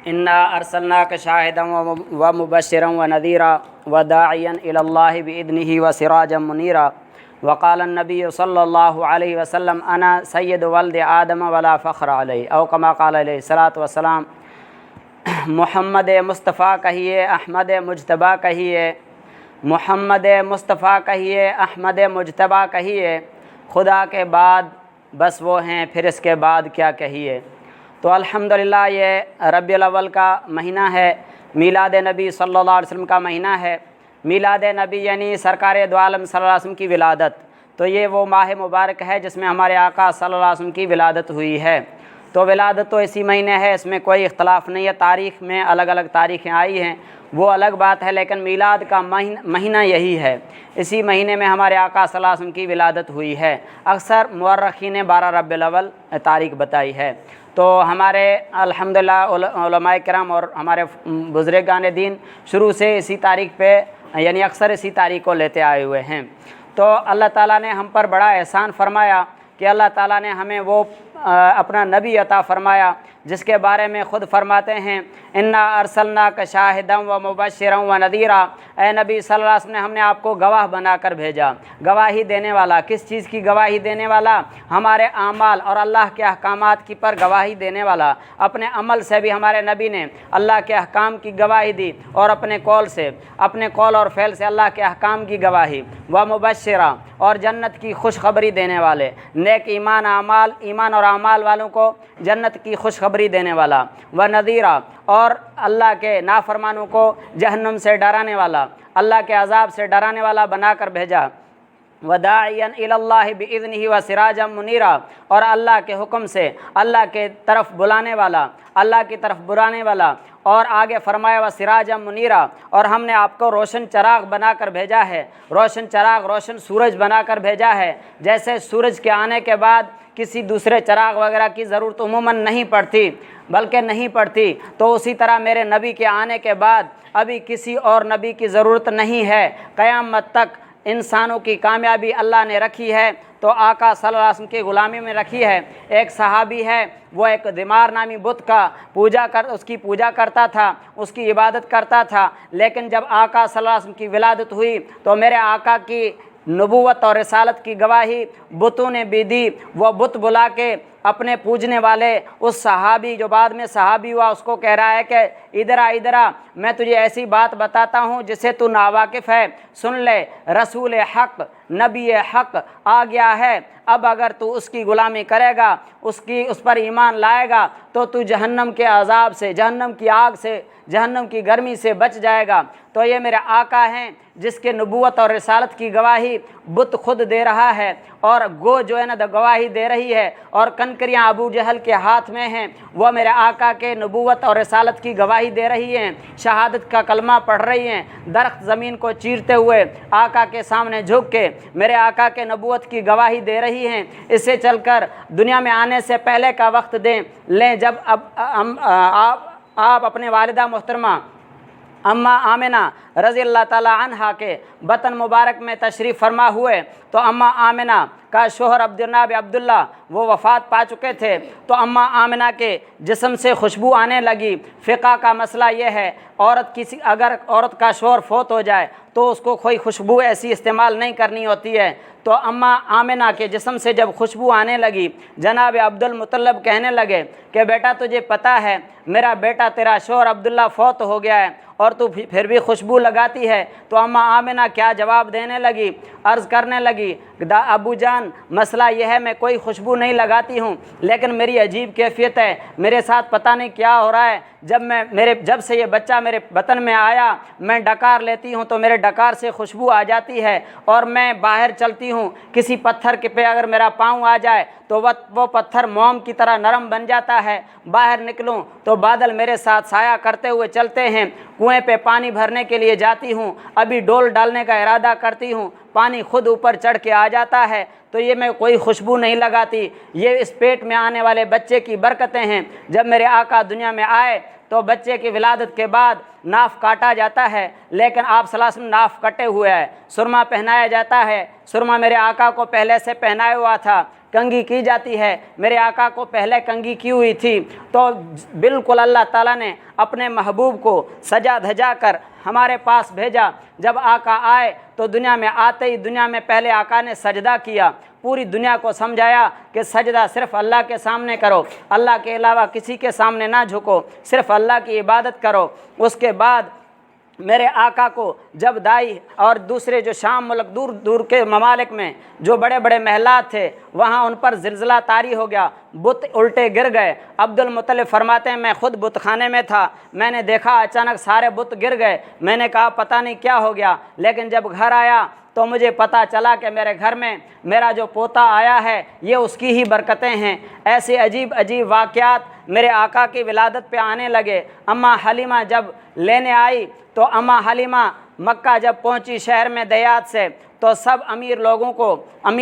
इन्ना अरसलनाक शाहिदन व मुबश्शिरन व नज़ीरा व दाइयन इलल्लाहि बिइज़्निहि व सिराजन मुनीरा वक़ाल नबी सल्लल्लाहु अलैहि वसल्लम अना सय्यद वल्द आदम वला फ़ख्र अलैहि औ कमा क़ाल अलैहिस्सलातु वस्सलाम। मोहम्मद मुस्तफ़ा कहिए, अहमद मुजतबा कहिए, मोहम्मद मुस्तफ़ा कहिए, अहमद मुजतबा कहिए, खुदा के बाद बस वो हैं, फिर इसके बाद क्या कहिए। तो अल्हम्दुलिल्लाह ये रबीउल अव्वल का महीना है, मीलाद नबी सल्लल्लाहु अलैहि वसल्लम का महीना है। मीलाद नबी यानी सरकार दो आलम सल्लल्लाहु अलैहि वसल्लम की विलादत। तो ये वो माह मुबारक है जिसमें हमारे आका सल्लल्लाहु अलैहि वसल्लम की विलादत हुई है। तो विलादत तो इसी महीने है, इसमें कोई इख्तलाफ नहीं है। तारीख़ में अलग अलग तारीख़ें आई हैं, वो अलग बात है, लेकिन मीलाद का महीना यही है। इसी महीने में हमारे आका सल्लल्लाहु अलैहि वसल्लम की विलादत हुई है। अक्सर मुअर्रिखीन ने 12 रबीउल अव्वल तारीख़ बताई है। तो हमारे अल्हम्दुलिल्लाह उलमाए किराम और हमारे बुज़ुर्गान दीन शुरू से इसी तारीख़ पे यानी अक्सर इसी तारीख़ को लेते आए हुए हैं। तो अल्लाह ताला ने हम पर बड़ा एहसान फरमाया कि अल्लाह ताला ने हमें वो अपना नबी अता फ़रमाया जिसके बारे में ख़ुद फरमाते हैं, इन्ना अरसलनाक शाहिदन व मुबश्शिरन व नज़ीरा। ए नबी सल्लल्लाहु अलैहि वसल्लम ने हमने आपको गवाह बनाकर भेजा। गवाही देने वाला, किस चीज़ की गवाही देने वाला? हमारे आमाल और अल्लाह के अहकामात की पर गवाही देने वाला। अपने अमल से भी हमारे नबी ने अल्लाह के अहकाम की गवाही दी और अपने कौल से, अपने कौल और फ़ेल से अल्लाह के अहकाम की गवाही। व मुबश्शिरा, और जन्नत की खुशखबरी देने वाले, नेक ईमान और आमाल वालों को जन्नत की खुशखबरी देने वाला। व नज़ीरा, और अल्लाह के नाफरमानों को जहन्नम से डराने वाला, अल्लाह के अज़ाब से डराने वाला बनाकर भेजा। व दाइयन इलल्लाहि बिइज़्निहि व सिराजन मुनीरा, और अल्लाह के हुक्म से अल्लाह के तरफ बुलाने वाला, अल्लाह की तरफ बुलाने वाला। और आगे फरमाया व सिराजन मुनीरा, और हमने आपको रोशन चराग बनाकर भेजा है। रोशन चराग, रोशन सूरज बनाकर भेजा है। जैसे सूरज के आने के बाद किसी दूसरे चराग वगैरह की ज़रूरत उमूमन नहीं पड़ती, बल्कि नहीं पड़ती, तो उसी तरह मेरे नबी के आने के बाद अभी किसी और नबी की ज़रूरत नहीं है। क़यामत तक इंसानों की कामयाबी अल्लाह ने रखी है तो आका सल्लल्लाहु अलैहि वसल्लम की ग़ुलामी में रखी है। एक सहाबी है, वो एक दिमार नामी बुत का उसकी पूजा करता था, उसकी इबादत करता था। लेकिन जब आका सल्लल्लाहु अलैहि वसल्लम की विलादत हुई तो मेरे आका की नबूवत और रिसालत की गवाही बुतों ने भी दी। वह बुत बुला के अपने पूजने वाले उस सहाबी जो बाद में सहाबी हुआ उसको कह रहा है कि इधर आ, मैं तुझे ऐसी बात बताता हूँ जिसे तू नावाकिफ़ है, सुन ले। रसूल हक़, नबी हक़ आ गया है। अब अगर तू उसकी ग़ुलामी करेगा, उस पर ईमान लाएगा तो तू जहन्नम के अज़ाब से, जहन्नम की आग से, जहन्नम की गर्मी से बच जाएगा। तो ये मेरे आका हैं जिसके नबूवत और रिसालत की गवाही बुत खुद दे रहा है, और गो जो है ना गवाही दे रही है, और कनकरियाँ अबू जहल के हाथ में हैं। वह मेरे आका के नबूवत और रिसालत की गवाही दे रही हैं, शहादत का कलमा पढ़ रही हैं। दरख्त ज़मीन को चीरते हुए आका के सामने झुक के मेरे आका के नबूवत की गवाही दे रही हैं। इससे चलकर दुनिया में आने से पहले का वक्त लें जब आप अपने वालिदा मोहतरमा अम्मा आमिना रज़ी अल्लाह ताला अन्हा के बतन मुबारक में तशरीफ़ फरमा हुए तो अम्मा आमिना का शोहर जनाब अब्दुल्ला वो वफ़ात पा चुके थे। तो अम्मा आमिना के जिस्म से खुशबू आने लगी। फ़िक़ा का मसला ये है, अगर औरत का शोहर फोत हो जाए तो उसको कोई खुशबू ऐसी इस्तेमाल नहीं करनी होती है। तो अम्मा आमिना के जिस्म से जब खुशबू आने लगी, जनाब अब्दुल मुतल्लब कहने लगे कि बेटा तुझे पता है मेरा बेटा तेरा शोहर अब्दुल्ला फौत हो गया है और तू फिर भी खुशबू लगाती है। तो अम्मा आमिना क्या जवाब देने लगी, अर्ज़ करने लगी, अबू जान मसला यह है मैं कोई खुशबू नहीं लगाती हूँ, लेकिन मेरी अजीब कैफियत है, मेरे साथ पता नहीं क्या हो रहा है। जब से ये बच्चा मेरे बतन में आया मैं डकार लेती हूँ तो मेरे डकार से खुशबू आ जाती है, और मैं बाहर चलती हूँ किसी पत्थर के पे अगर मेरा पाँव आ जाए तो वो पत्थर मोम की तरह नरम बन जाता है। बाहर निकलूं तो बादल मेरे साथ साया करते हुए चलते हैं। कुएं पे पानी भरने के लिए जाती हूँ, अभी डोल डालने का इरादा करती हूँ, पानी खुद ऊपर चढ़ के आ जाता है। तो ये मैं कोई खुशबू नहीं लगाती, ये इस पेट में आने वाले बच्चे की बरकतें हैं। जब मेरे आका दुनिया में आए तो बच्चे की विलादत के बाद नाफ काटा जाता है, लेकिन आप सल्लल्लाहु अलैहि वसल्लम नाफ कटे हुए है। सुरमा पहनाया जाता है, सुरमा मेरे आका को पहले से पहनाया हुआ था کنگھی کی جاتی ہے، میرے آقا کو پہلے کنگھی کی ہوئی تھی، تو بالکل اللہ تعالیٰ نے اپنے محبوب کو سجا دھجا کر ہمارے پاس بھیجا۔ جب آقا آئے تو دنیا میں آتے ہی دنیا میں پہلے آقا نے سجدہ کیا، پوری دنیا کو سمجھایا کہ سجدہ صرف اللہ کے سامنے کرو، اللہ کے علاوہ کسی کے سامنے نہ جھکو، صرف اللہ کی عبادت کرو۔ اس کے بعد میرے آقا کو جب دائی اور دوسرے جو شام ملک دور دور کے ممالک میں جو بڑے بڑے محلات تھے وہاں ان پر زلزلہ طاری ہو گیا، بت الٹے گر گئے۔ عبد المطلب فرماتے ہیں میں خود بت خانے میں تھا، میں نے دیکھا اچانک سارے بت گر گئے، میں نے کہا پتہ نہیں کیا ہو گیا، لیکن جب گھر آیا تو مجھے پتہ چلا کہ میرے گھر میں میرا جو پوتا آیا ہے یہ اس کی ہی برکتیں ہیں۔ ایسے عجیب عجیب واقعات میرے آقا کی ولادت پہ آنے لگے۔ اماں حلیمہ جب لینے آئی تو اماں حلیمہ مکہ جب پہنچی شہر میں دیات سے تو سب امیر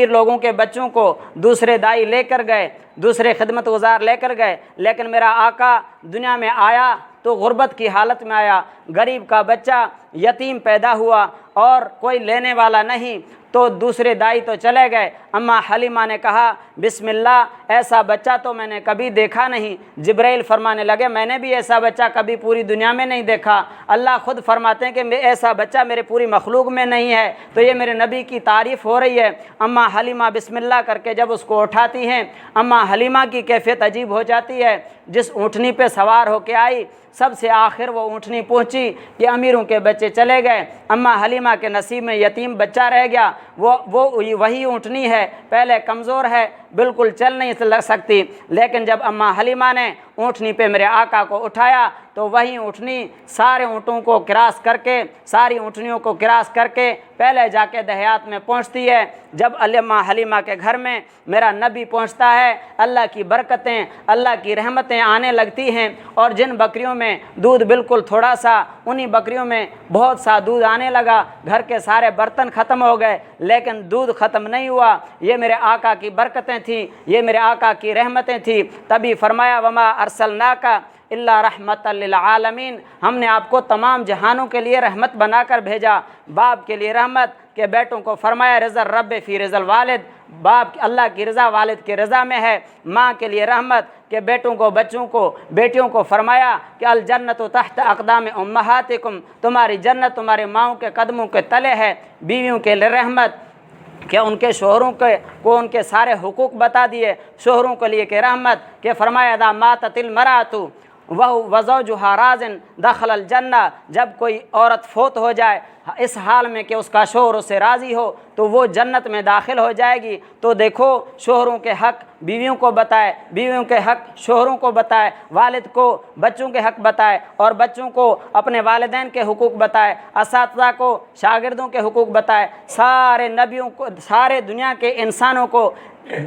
لوگوں کے بچوں کو دوسرے دائی لے کر گئے، دوسرے خدمت گزار لے کر گئے، لیکن میرا آقا دنیا میں آیا تو غربت کی حالت میں آیا، غریب کا بچہ یتیم پیدا ہوا اور کوئی لینے والا نہیں، تو دوسرے دائی تو چلے گئے۔ اماں حلیمہ نے کہا بسم اللہ، ایسا بچہ تو میں نے کبھی دیکھا نہیں۔ جبرائیل فرمانے لگے میں نے بھی ایسا بچہ کبھی پوری دنیا میں نہیں دیکھا۔ اللہ خود فرماتے ہیں کہ ایسا بچہ میرے پوری مخلوق میں نہیں ہے، تو یہ میرے نبی کی تعریف ہو رہی ہے۔ اماں حلیمہ بسم اللہ کر کے جب اس کو اٹھاتی ہیں، اماں حلیمہ کی کیفیت عجیب ہو جاتی ہے۔ جس اونٹنی پہ سوار ہو کے آئی سب سے آخر وہ اونٹنی پہنچی کہ امیروں کے بچے چلے گئے، اماں حلیمہ کے نصیب میں یتیم بچہ رہ گیا۔ وہی اونٹنی ہے، پہلے کمزور ہے، بالکل چل نہیں لگ سکتی، لیکن جب اماں حلیمہ نے اونٹنی پہ میرے آقا کو اٹھایا تو وہی اونٹنی سارے اونٹوں کو کراس کر کے، ساری اونٹنیوں کو کراس کر کے پہلے جا کے دیہات میں پہنچتی ہے۔ جب اماں حلیمہ کے گھر میں میرا نبی پہنچتا ہے، اللہ کی برکتیں، اللہ کی رحمتیں آنے لگتی ہیں، اور جن بکریوں میں دودھ بالکل تھوڑا سا، انہی بکریوں میں بہت سا دودھ آنے لگا، گھر کے سارے برتن ختم ہو گئے، لیکن دودھ ختم نہیں ہوا۔ یہ میرے آقا کی برکتیں تھیں، یہ میرے آقا کی رحمتیں تھیں۔ تبھی فرمایا وما ارسلناک الا رحمۃ للعالمین، ہم نے آپ کو تمام جہانوں کے لیے رحمت بنا کر بھیجا۔ باپ کے لیے رحمت کہ بیٹوں کو فرمایا رضا الرب فی رضا الوالد، باپ اللہ کی رضا والد کی رضا میں ہے۔ ماں کے لیے رحمت کہ بیٹوں کو، بچوں کو، بیٹیوں کو فرمایا کہ الجنت تحت اقدام امہاتکم، تمہاری جنت تمہارے ماؤں کے قدموں کے تلے ہے۔ بیویوں کے لیے رحمت کہ ان کے شوہروں کو ان کے سارے حقوق بتا دیے، شوہروں کے لیے کہ رحمت کہ فرمایا اذا ماتت المرأۃ وزوجها راض دخل الجنہ، جب کوئی عورت فوت ہو جائے اس حال میں کہ اس کا شوہر اسے راضی ہو تو وہ جنت میں داخل ہو جائے گی۔ تو دیکھو شوہروں کے حق بیویوں کو بتائے، بیویوں کے حق شوہروں کو بتائے، والد کو بچوں کے حق بتائے، اور بچوں کو اپنے والدین کے حقوق بتائے، اساتذہ کو شاگردوں کے حقوق بتائے، سارے نبیوں کو، سارے دنیا کے انسانوں کو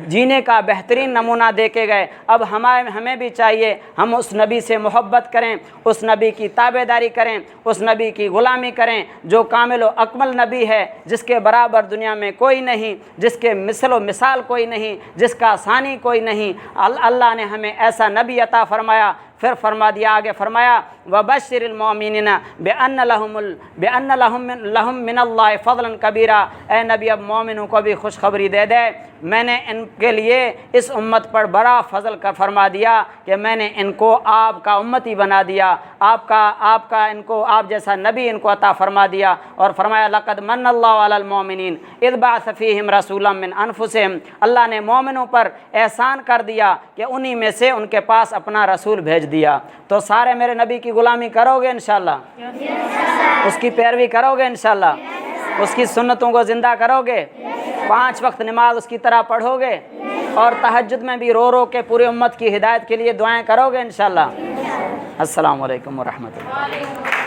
جینے کا بہترین نمونہ دے کے گئے۔ اب ہمیں بھی چاہیے ہم اس نبی سے محبت کریں، اس نبی کی تابعداری کریں، اس نبی کی غلامی کریں جو کامل و اکمل نبی ہے، جس کے برابر دنیا میں کوئی نہیں، جس کے مثل و مثال کوئی نہیں، جس کا ثانی کوئی نہیں۔ اللہ نے ہمیں ایسا نبی عطا فرمایا۔ پھر فرما دیا، آگے فرمایا وبشر المؤمنین بأن لهم من اللہ فضلا کبیرا، اے نبی اب مومنوں کو بھی خوشخبری دے دے، میں نے ان کے لیے اس امت پر بڑا فضل کا فرما دیا کہ میں نے ان کو آپ کا امتی بنا دیا، آپ کا ان کو آپ جیسا نبی ان کو عطا فرما دیا۔ اور فرمایا لقد من اللہ علی المؤمنین اذ بعث فیہم رسولا من انفسہم، اللہ نے مومنوں پر احسان کر دیا کہ انہی میں سے ان کے پاس اپنا رسول بھیج دیا۔ تو سارے میرے نبی کی غلامی کرو گے انشاءاللہ، اس کی پیروی کرو گے انشاءاللہ، اس کی سنتوں کو زندہ کرو گے، 5 وقت نماز اس کی طرح پڑھو گے، اور تہجد میں بھی رو رو کے پوری امت کی ہدایت کے لیے دعائیں کرو گے انشاءاللہ۔ السلام علیکم ورحمۃ اللہ۔